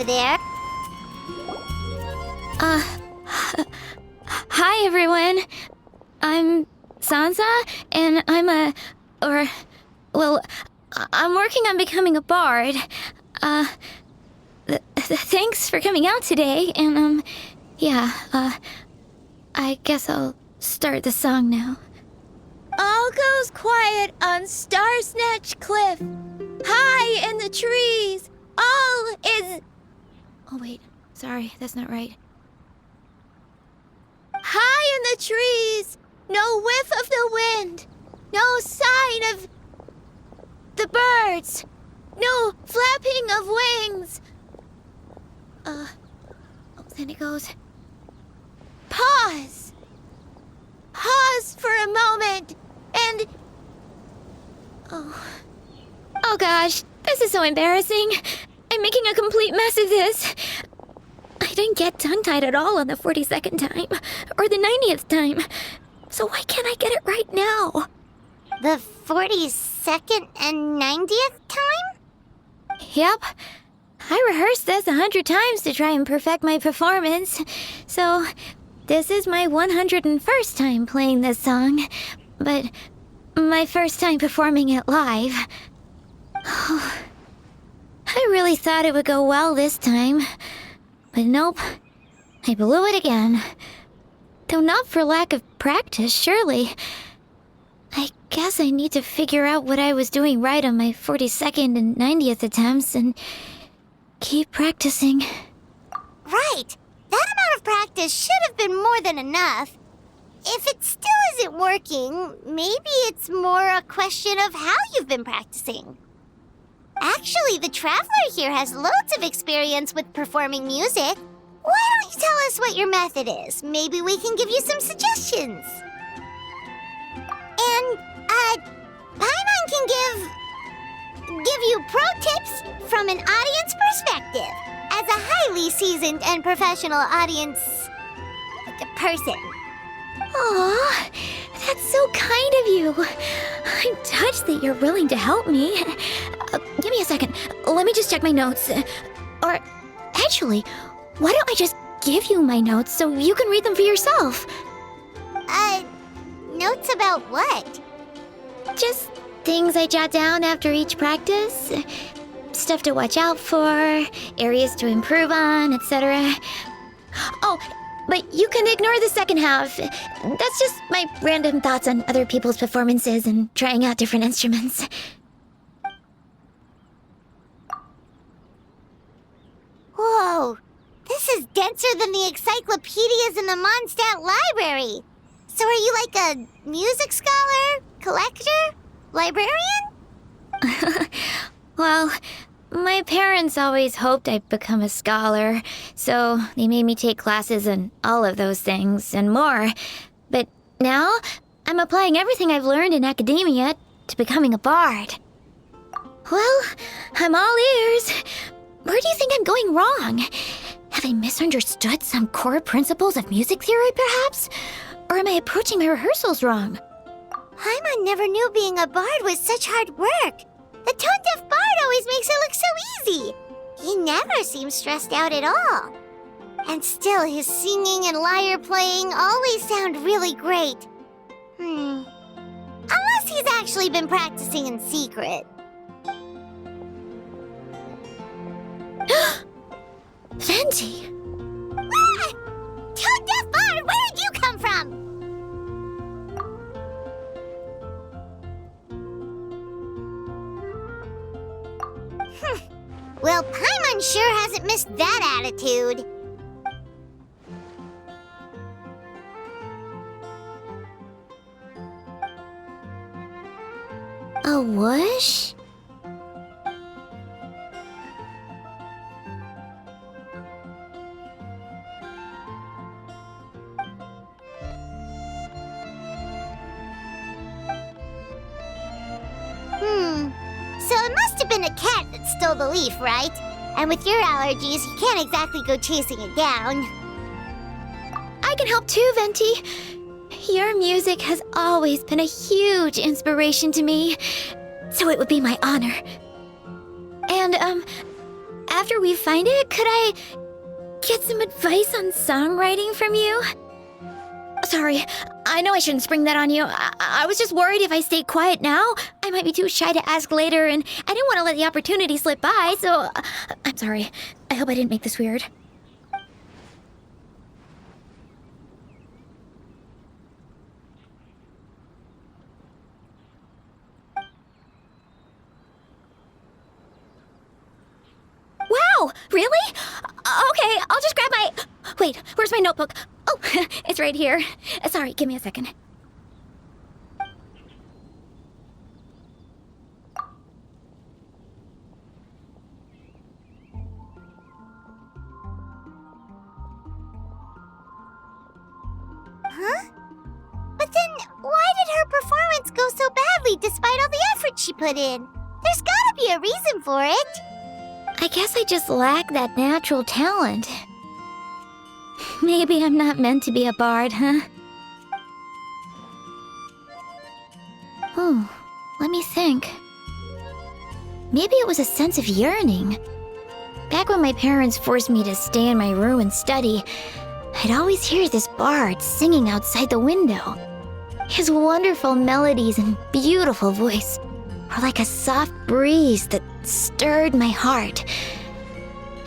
there. Hi everyone. I'm Sansa, and I'm working on becoming a bard. Thanks for coming out today, and I guess I'll start the song now. All goes quiet on Star Snatch Cliff. High in the trees, all is... Oh wait, sorry, that's not right. High in the trees, no whiff of the wind, no sign of the birds, no flapping of wings. Then it goes. Pause. Pause for a moment, and... Oh gosh, this is so embarrassing. I'm making a complete mess of this. I didn't get tongue-tied at all on the 42nd time, or the 90th time. So why can't I get it right now? The 42nd and 90th time? Yep. I rehearsed this 100 times to try and perfect my performance. So, this is my 101st time playing this song, but my first time performing it live. I really thought it would go well this time, but nope, I blew it again. Though not for lack of practice, surely. I guess I need to figure out what I was doing right on my 42nd and 90th attempts and keep practicing. Right! That amount of practice should have been more than enough. If it still isn't working, maybe it's more a question of how you've been practicing. Actually, the Traveler here has loads of experience with performing music. Why don't you tell us what your method is? Maybe we can give you some suggestions. And, Paimon can give you pro tips from an audience perspective, as a highly seasoned and professional audience person. Aw, that's so kind of you. I'm touched that you're willing to help me. Give me a second. Let me just check my notes. Or, actually, why don't I just give you my notes so you can read them for yourself? Notes about what? Just things I jot down after each practice. Stuff to watch out for, areas to improve on, etc. Oh, but you can ignore the second half. That's just my random thoughts on other people's performances and trying out different instruments. Whoa, this is denser than the encyclopedias in the Mondstadt library. So are you like a music scholar, collector, librarian? Well, my parents always hoped I'd become a scholar, so they made me take classes in all of those things and more. But now, I'm applying everything I've learned in academia to becoming a bard. Well, I'm all ears. Where do you think I'm going wrong? Have I misunderstood some core principles of music theory, perhaps? Or am I approaching my rehearsals wrong? Paimon never knew being a bard was such hard work. The tone-deaf bard always makes it look so easy. He never seems stressed out at all. And still, his singing and lyre playing always sound really great. Unless he's actually been practicing in secret. Venti! Ah! Tone-deaf bard, where did you come from? Well, Paimon sure hasn't missed that attitude. A whoosh? So it must have been a cat that stole the leaf, right? And with your allergies, you can't exactly go chasing it down. I can help too, Venti. Your music has always been a huge inspiration to me, so it would be my honor. And, after we find it, could I get some advice on songwriting from you? Sorry, I know I shouldn't spring that on you. I was just worried if I stayed quiet now, I might be too shy to ask later, and I didn't want to let the opportunity slip by, so I'm sorry. I hope I didn't make this weird. Wow, really? Okay, I'll just grab my... Wait, where's my notebook? Oh, it's right here. Sorry, give me a second. Huh? But then, why did her performance go so badly despite all the effort she put in? There's gotta be a reason for it. I guess I just lack that natural talent. Maybe I'm not meant to be a bard, huh? Oh, let me think. Maybe it was a sense of yearning. Back when my parents forced me to stay in my room and study, I'd always hear this bard singing outside the window. His wonderful melodies and beautiful voice were like a soft breeze that stirred my heart.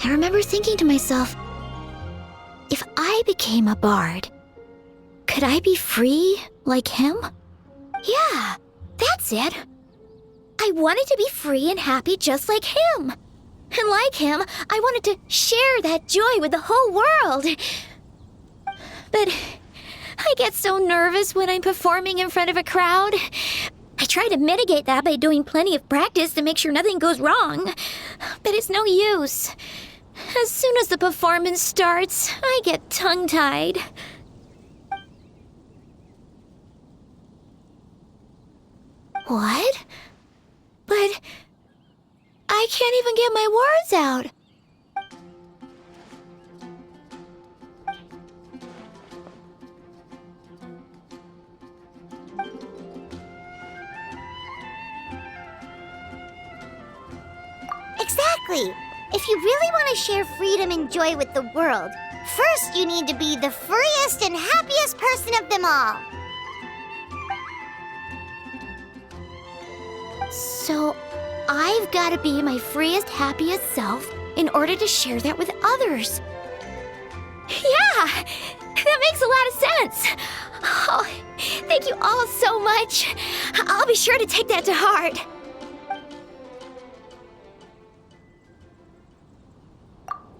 I remember thinking to myself, if I became a bard, could I be free like him? Yeah, that's it. I wanted to be free and happy just like him. And like him, I wanted to share that joy with the whole world. But I get so nervous when I'm performing in front of a crowd. I try to mitigate that by doing plenty of practice to make sure nothing goes wrong. But it's no use. As soon as the performance starts, I get tongue-tied. What? But I can't even get my words out. Exactly. If you really want to share freedom and joy with the world, first you need to be the freest and happiest person of them all. So, I've got to be my freest, happiest self in order to share that with others. Yeah, that makes a lot of sense. Oh, thank you all so much. I'll be sure to take that to heart.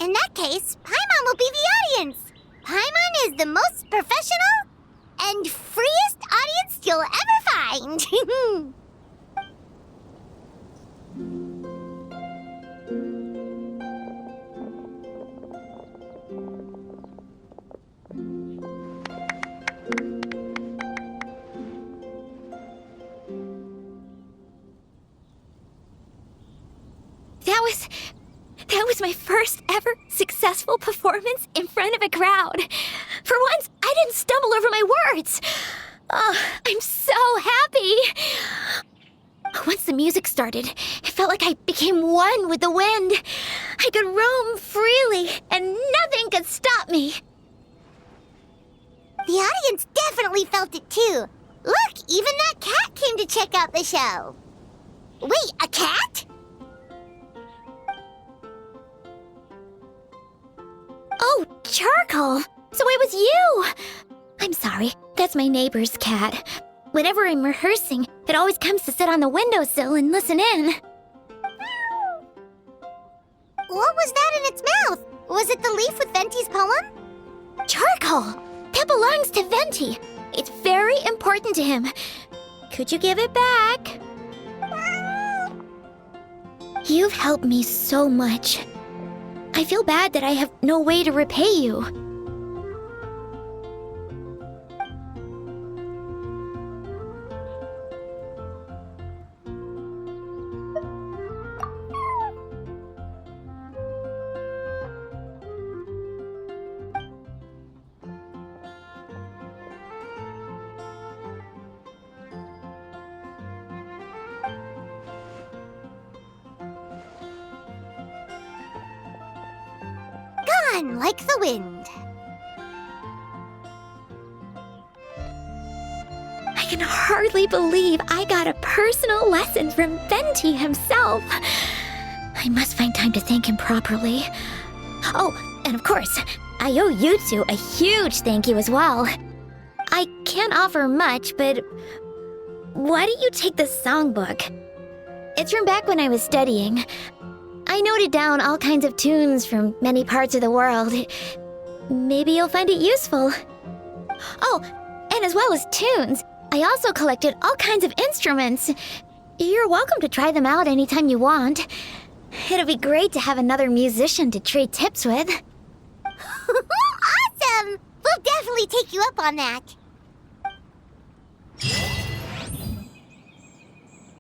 In that case, Paimon will be the audience. Paimon is the most professional and freest audience you'll ever find. That was my first ever successful performance in front of a crowd. For once, I didn't stumble over my words. Oh, I'm so happy. Once the music started, it felt like I became one with the wind. I could roam freely, and nothing could stop me. The audience definitely felt it too. Look, even that cat came to check out the show. Wait, a cat? Oh, Charcoal! So it was you! I'm sorry, that's my neighbor's cat. Whenever I'm rehearsing, it always comes to sit on the windowsill and listen in. What was that in its mouth? Was it the leaf with Venti's poem? Charcoal! That belongs to Venti. It's very important to him. Could you give it back? You've helped me so much. I feel bad that I have no way to repay you. Gone like the wind. I can hardly believe I got a personal lesson from Venti himself. I must find time to thank him properly. Oh, and of course, I owe you two a huge thank you as well. I can't offer much, but why don't you take this songbook? It's from back when I was studying. I noted down all kinds of tunes from many parts of the world. Maybe you'll find it useful. Oh, and as well as tunes, I also collected all kinds of instruments. You're welcome to try them out anytime you want. It'll be great to have another musician to trade tips with. Awesome! We'll definitely take you up on that.